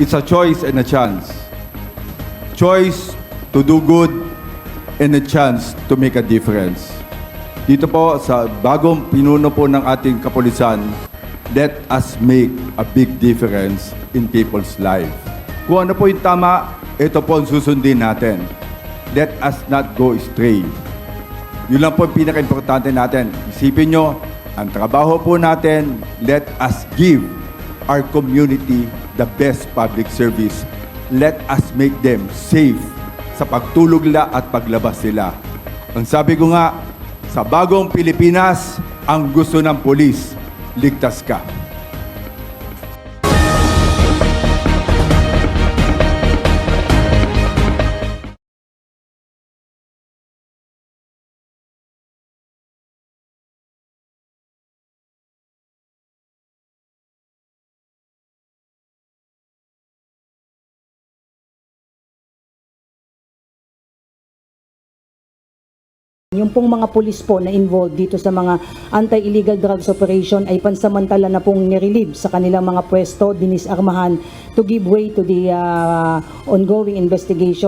It's a choice and a chance. Choice to do good and a chance to make a difference. Dito po sa bagong pinuno po ng ating kapulisan, let us make a big difference in people's life. Kung ano po yung tama, ito po ang susundin natin. Let us not go astray. Yun lang po yung pinaka-importante natin. Isipin nyo, ang trabaho po natin, let us give our community the best public service. Let us make them safe sa pagtulog nila at paglabas nila. Ang sabi ko nga, sa bagong Pilipinas, ang gusto ng pulis, ligtas ka. Yung pong mga pulis po na involved dito sa mga anti-illegal drugs operation ay pansamantala na pong nirelieve sa kanilang mga pwesto, dinisarmahan to give way to the ongoing investigation.